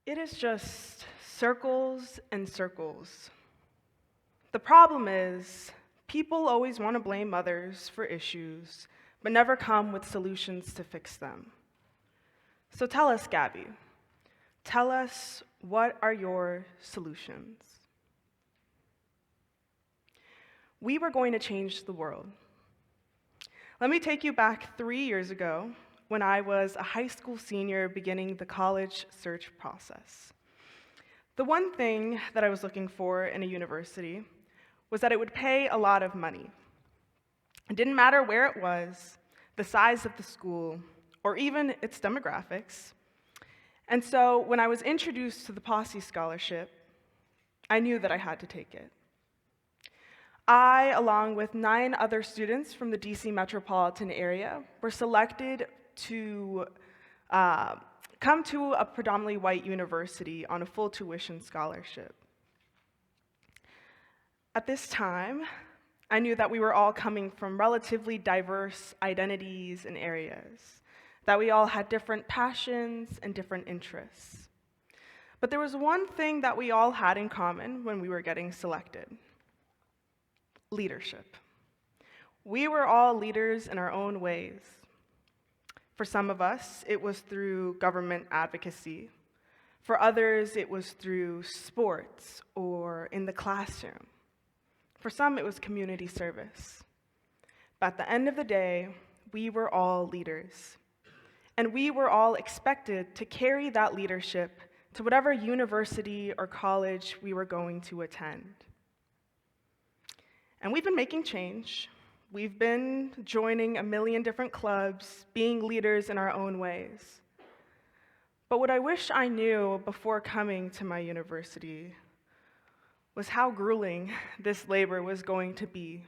It is just circles and circles. The problem is, people always want to blame others for issues, but never come with solutions to fix them. So tell us, Gabby, tell us, what are your solutions? We were going to change the world. Let me take you back 3 years ago when I was a high school senior beginning the college search process. The one thing that I was looking for in a university was that it would pay a lot of money. It didn't matter where it was, the size of the school, or even its demographics. And so when I was introduced to the Posse scholarship, I knew that I had to take it. I, along with 9 other students from the DC metropolitan area, were selected to come to a predominantly white university on a full tuition scholarship. At this time, I knew that we were all coming from relatively diverse identities and areas, that we all had different passions and different interests. But there was one thing that we all had in common when we were getting selected: leadership. We were all leaders in our own ways. For some of us, it was through government advocacy. For others, it was through sports or in the classroom. For some, it was community service. But at the end of the day, we were all leaders. And we were all expected to carry that leadership to whatever university or college we were going to attend. And we've been making change. We've been joining a million different clubs, being leaders in our own ways. But what I wish I knew before coming to my university was how grueling this labor was going to be.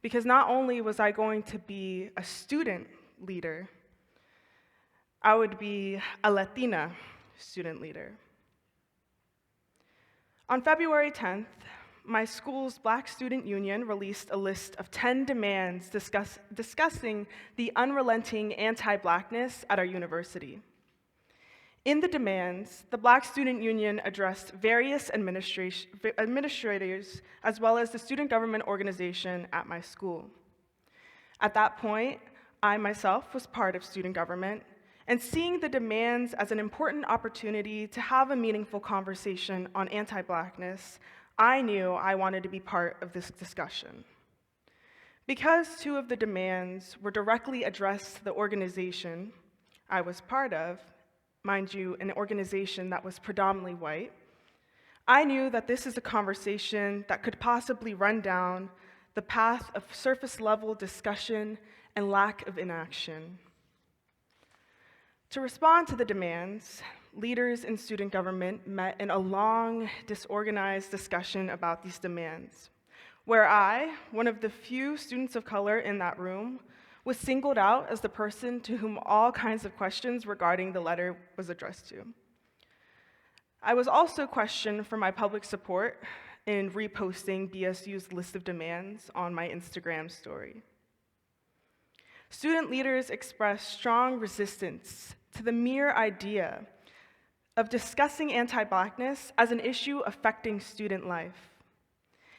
Because not only was I going to be a student leader, I would be a Latina student leader. On February 10th, my school's Black Student Union released a list of 10 demands discussing the unrelenting anti-Blackness at our university. In the demands, the Black Student Union addressed various administrators as well as the student government organization at my school. At that point, I myself was part of student government, and seeing the demands as an important opportunity to have a meaningful conversation on anti-Blackness, I knew I wanted to be part of this discussion. Because 2 of the demands were directly addressed to the organization I was part of, mind you, an organization that was predominantly white, I knew that this is a conversation that could possibly run down the path of surface-level discussion and lack of inaction. To respond to the demands, leaders in student government met in a long, disorganized discussion about these demands, where I, one of the few students of color in that room, was singled out as the person to whom all kinds of questions regarding the letter was addressed to. I was also questioned for my public support in reposting BSU's list of demands on my Instagram story. Student leaders expressed strong resistance to the mere idea of discussing anti-Blackness as an issue affecting student life.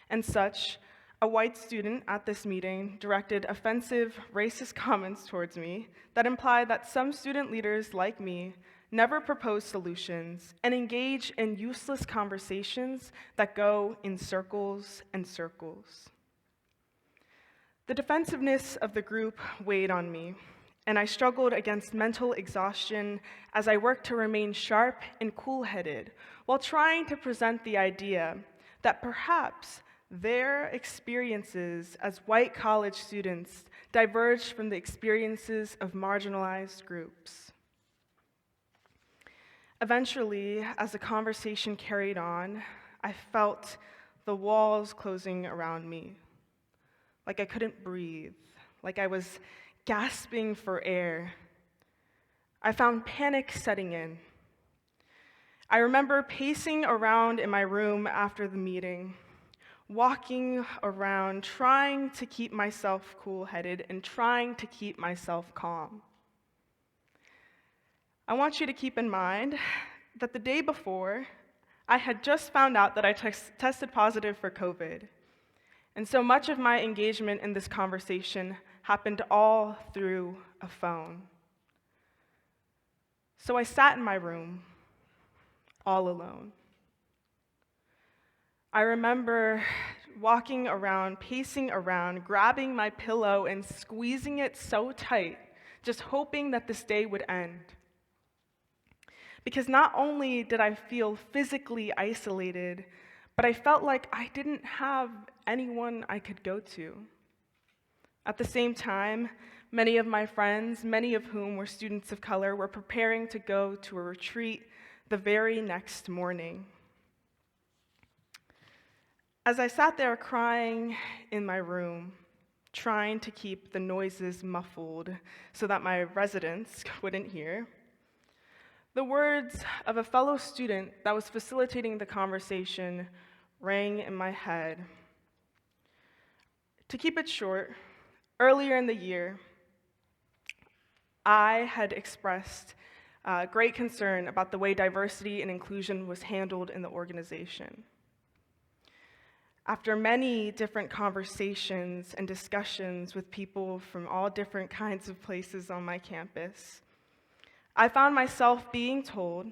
And such, a white student at this meeting directed offensive, racist comments towards me that implied that some student leaders like me never propose solutions and engage in useless conversations that go in circles and circles. The defensiveness of the group weighed on me, and I struggled against mental exhaustion as I worked to remain sharp and cool-headed while trying to present the idea that perhaps their experiences as white college students diverged from the experiences of marginalized groups. Eventually, as the conversation carried on, I felt the walls closing around me, like I couldn't breathe, like I was gasping for air. I found panic setting in. I remember pacing around in my room after the meeting, walking around, trying to keep myself cool-headed and trying to keep myself calm. I want you to keep in mind that the day before, I had just found out that I tested positive for COVID. And so much of my engagement in this conversation happened all through a phone. So I sat in my room, all alone. I remember walking around, pacing around, grabbing my pillow and squeezing it so tight, just hoping that this day would end. Because not only did I feel physically isolated, but I felt like I didn't have anyone I could go to. At the same time, many of my friends, many of whom were students of color, were preparing to go to a retreat the very next morning. As I sat there crying in my room, trying to keep the noises muffled so that my residents wouldn't hear, the words of a fellow student that was facilitating the conversation rang in my head. To keep it short, earlier in the year, I had expressed great concern about the way diversity and inclusion was handled in the organization. After many different conversations and discussions with people from all different kinds of places on my campus, I found myself being told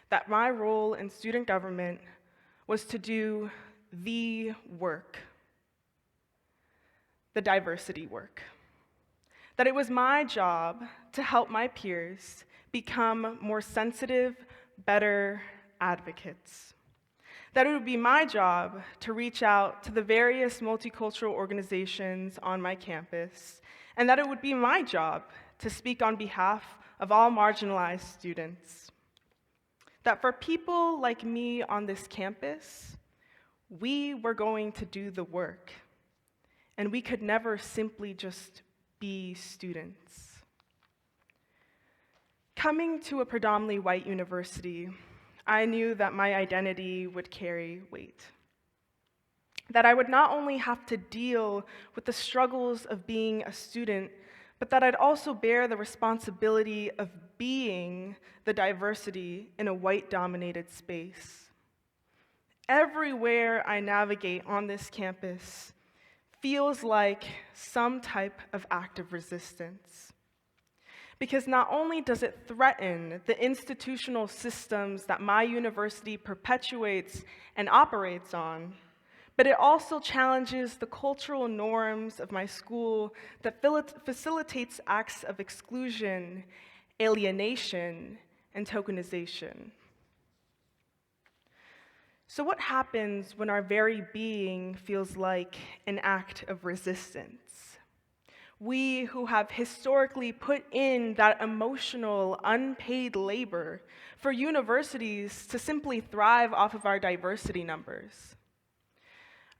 that my role in student government was to do the work, the diversity work. That it was my job to help my peers become more sensitive, better advocates. That it would be my job to reach out to the various multicultural organizations on my campus, and that it would be my job to speak on behalf of all marginalized students. That for people like me on this campus, we were going to do the work, and we could never simply just be students. Coming to a predominantly white university, I knew that my identity would carry weight. That I would not only have to deal with the struggles of being a student, but that I'd also bear the responsibility of being the diversity in a white-dominated space. Everywhere I navigate on this campus feels like some type of act of resistance. Because not only does it threaten the institutional systems that my university perpetuates and operates on, but it also challenges the cultural norms of my school that facilitates acts of exclusion, alienation, and tokenization. So what happens when our very being feels like an act of resistance? We who have historically put in that emotional, unpaid labor for universities to simply thrive off of our diversity numbers.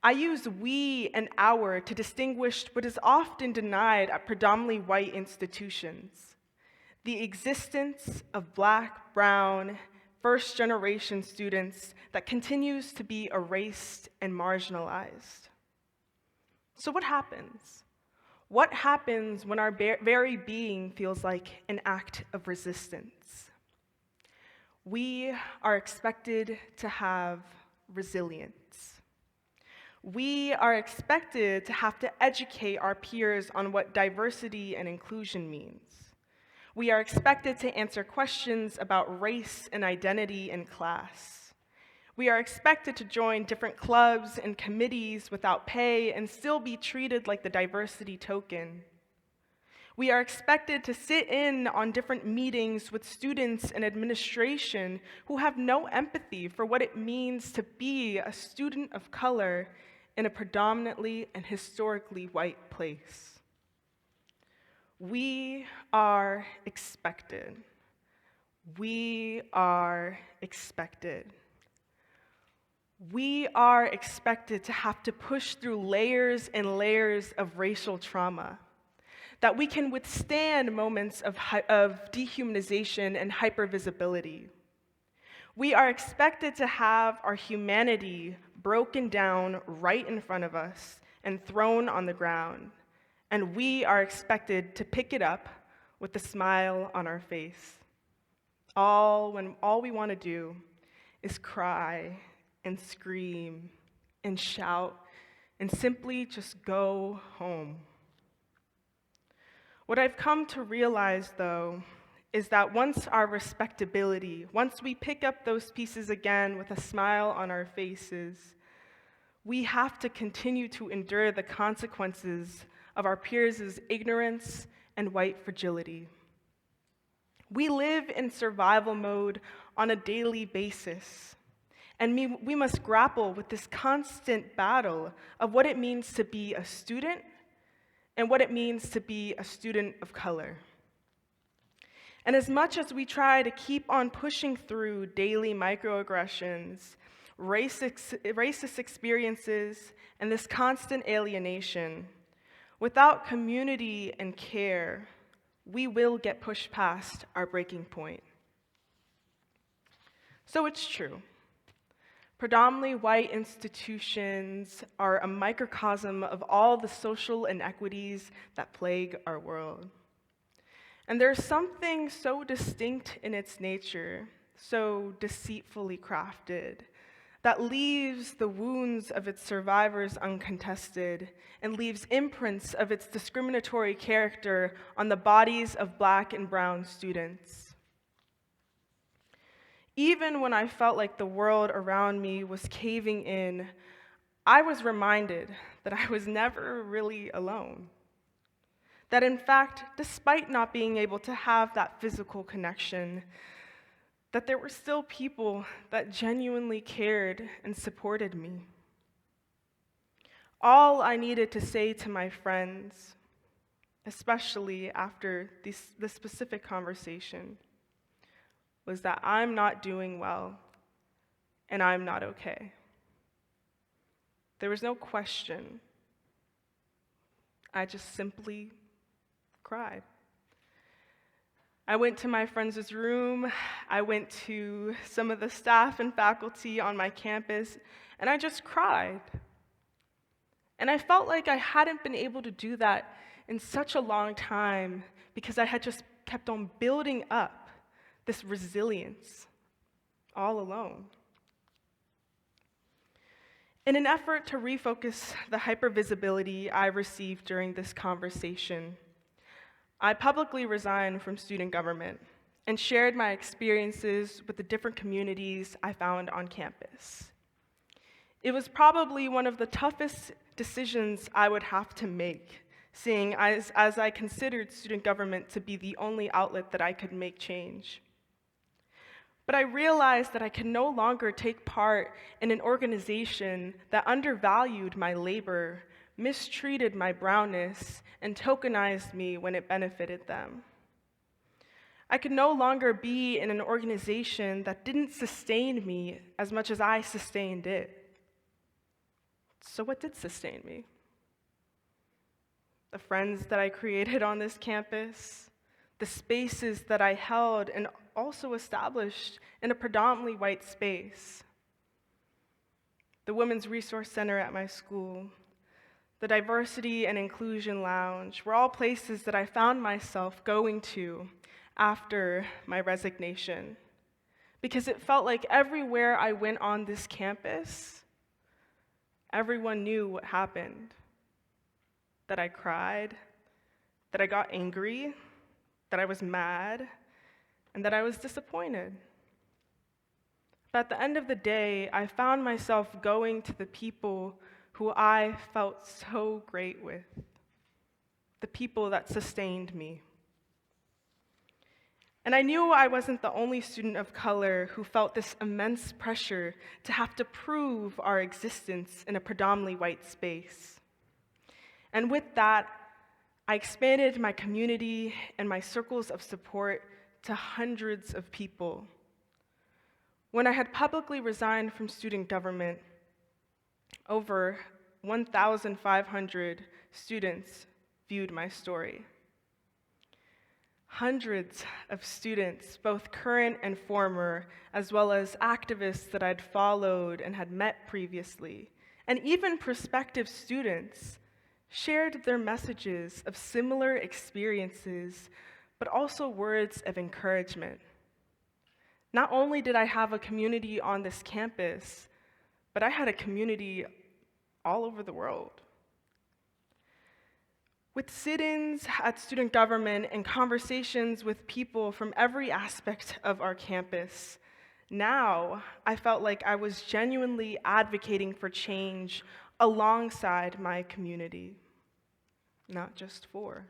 I use we and our to distinguish what is often denied at predominantly white institutions: the existence of Black, brown, first-generation students that continues to be erased and marginalized. So what happens? What happens when our very being feels like an act of resistance? We are expected to have resilience. We are expected to have to educate our peers on what diversity and inclusion means. We are expected to answer questions about race and identity in class. We are expected to join different clubs and committees without pay and still be treated like the diversity token. We are expected to sit in on different meetings with students and administration who have no empathy for what it means to be a student of color in a predominantly and historically white place. We are expected. We are expected. We are expected to have to push through layers and layers of racial trauma, that we can withstand moments of dehumanization and hypervisibility. We are expected to have our humanity broken down right in front of us and thrown on the ground, and we are expected to pick it up with a smile on our face. when all we want to do is cry and scream and shout and simply just go home. What I've come to realize, though, is that once we pick up those pieces again with a smile on our faces, we have to continue to endure the consequences of our peers' ignorance and white fragility. We live in survival mode on a daily basis, and we must grapple with this constant battle of what it means to be a student and what it means to be a student of color. And as much as we try to keep on pushing through daily microaggressions, racist experiences, and this constant alienation, without community and care, we will get pushed past our breaking point. So it's true. Predominantly white institutions are a microcosm of all the social inequities that plague our world. And there's something so distinct in its nature, so deceitfully crafted, that leaves the wounds of its survivors uncontested and leaves imprints of its discriminatory character on the bodies of Black and brown students. Even when I felt like the world around me was caving in, I was reminded that I was never really alone. That in fact, despite not being able to have that physical connection, that there were still people that genuinely cared and supported me. All I needed to say to my friends, especially after this specific conversation, was that I'm not doing well and I'm not okay. There was no question. I just simply cried. I went to my friend's room, I went to some of the staff and faculty on my campus, and I just cried. And I felt like I hadn't been able to do that in such a long time because I had just kept on building up this resilience all alone. In an effort to refocus the hypervisibility I received during this conversation, I publicly resigned from student government and shared my experiences with the different communities I found on campus. It was probably one of the toughest decisions I would have to make, seeing as I considered student government to be the only outlet that I could make change. But I realized that I could no longer take part in an organization that undervalued my labor, mistreated my brownness, and tokenized me when it benefited them. I could no longer be in an organization that didn't sustain me as much as I sustained it. So what did sustain me? The friends that I created on this campus, the spaces that I held and also established in a predominantly white space, the Women's Resource Center at my school, the Diversity and Inclusion Lounge were all places that I found myself going to after my resignation, because it felt like everywhere I went on this campus, everyone knew what happened. That I cried, that I got angry, that I was mad, and that I was disappointed. But at the end of the day, I found myself going to the people who I felt so great with, the people that sustained me. And I knew I wasn't the only student of color who felt this immense pressure to have to prove our existence in a predominantly white space. And with that, I expanded my community and my circles of support to hundreds of people. When I had publicly resigned from student government, over 1,500 students viewed my story. Hundreds of students, both current and former, as well as activists that I'd followed and had met previously, and even prospective students, shared their messages of similar experiences, but also words of encouragement. Not only did I have a community on this campus, but I had a community all over the world. With sit-ins at student government and conversations with people from every aspect of our campus, now I felt like I was genuinely advocating for change alongside my community, not just for.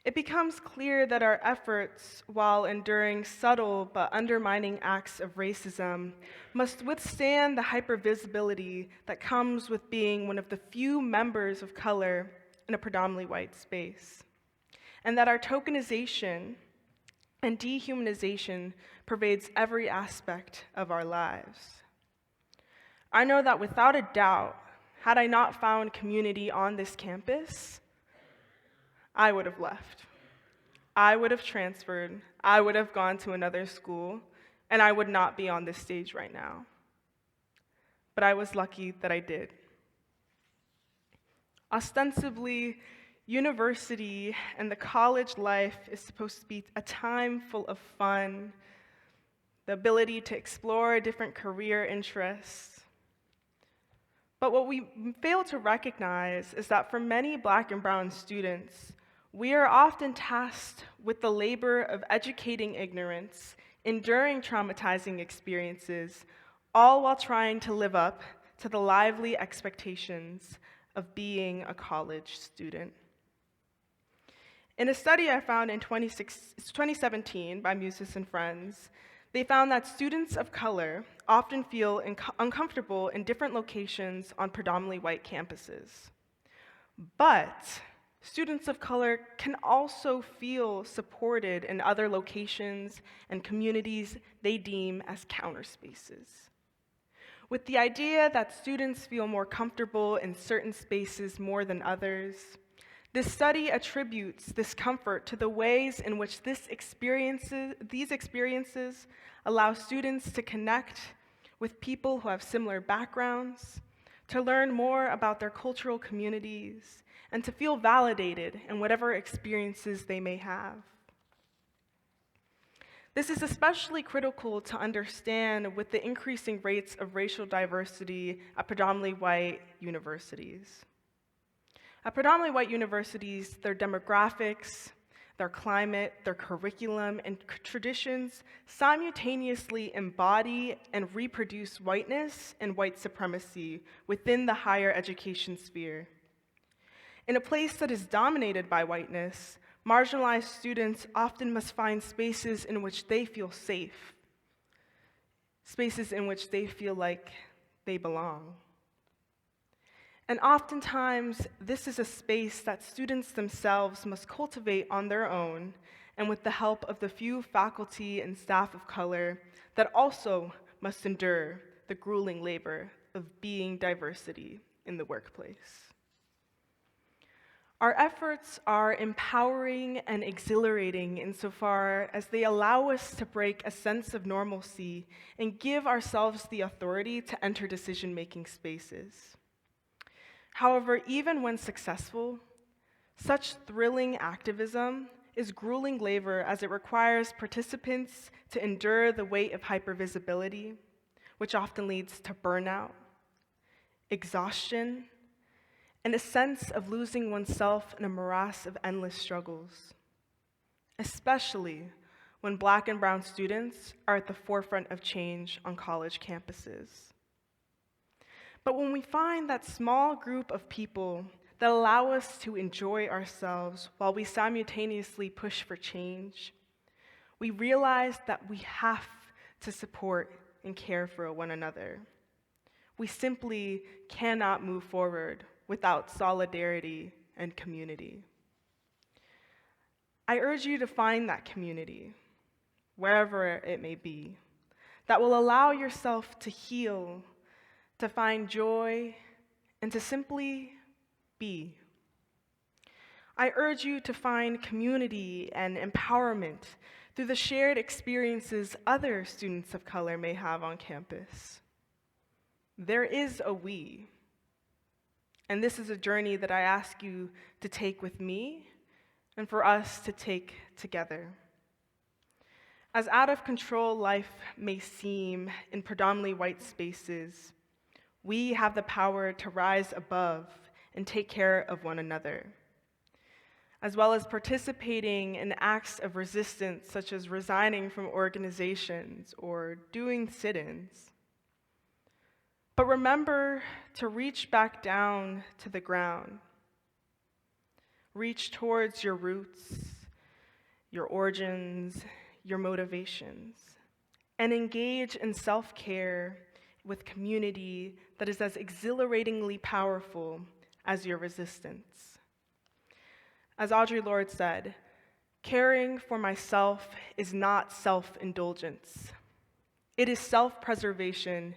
It becomes clear that our efforts, while enduring subtle but undermining acts of racism, must withstand the hypervisibility that comes with being one of the few members of color in a predominantly white space, and that our tokenization and dehumanization pervades every aspect of our lives. I know that without a doubt, had I not found community on this campus, I would have left. I would have transferred. I would have gone to another school, and I would not be on this stage right now. But I was lucky that I did. Ostensibly, university and the college life is supposed to be a time full of fun, the ability to explore different career interests. But what we fail to recognize is that for many Black and brown students, we are often tasked with the labor of educating ignorance, enduring traumatizing experiences, all while trying to live up to the lively expectations of being a college student. In a study I found in 2017 by Musis and Friends, they found that students of color often feel uncomfortable in different locations on predominantly white campuses. But students of color can also feel supported in other locations and communities they deem as counter spaces. With the idea that students feel more comfortable in certain spaces more than others, this study attributes this comfort to the ways in which these experiences allow students to connect with people who have similar backgrounds, to learn more about their cultural communities, and to feel validated in whatever experiences they may have. This is especially critical to understand with the increasing rates of racial diversity at predominantly white universities. At predominantly white universities, their demographics, their climate, their curriculum, and traditions simultaneously embody and reproduce whiteness and white supremacy within the higher education sphere. In a place that is dominated by whiteness, marginalized students often must find spaces in which they feel safe, spaces in which they feel like they belong. And oftentimes, this is a space that students themselves must cultivate on their own and with the help of the few faculty and staff of color that also must endure the grueling labor of being diversity in the workplace. Our efforts are empowering and exhilarating insofar as they allow us to break a sense of normalcy and give ourselves the authority to enter decision-making spaces. However, even when successful, such thrilling activism is grueling labor as it requires participants to endure the weight of hypervisibility, which often leads to burnout, exhaustion, and a sense of losing oneself in a morass of endless struggles, especially when Black and brown students are at the forefront of change on college campuses. But when we find that small group of people that allow us to enjoy ourselves while we simultaneously push for change, we realize that we have to support and care for one another. We simply cannot move forward without solidarity and community. I urge you to find that community, wherever it may be, that will allow yourself to heal, to find joy, and to simply be. I urge you to find community and empowerment through the shared experiences other students of color may have on campus. There is a we, and this is a journey that I ask you to take with me and for us to take together. As out of control life may seem in predominantly white spaces, we have the power to rise above and take care of one another, as well as participating in acts of resistance such as resigning from organizations or doing sit-ins. But remember to reach back down to the ground. Reach towards your roots, your origins, your motivations, and engage in self-care with community that is as exhilaratingly powerful as your resistance. As Audre Lorde said, caring for myself is not self-indulgence. It is self-preservation,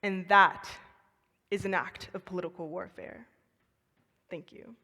and that is an act of political warfare. Thank you.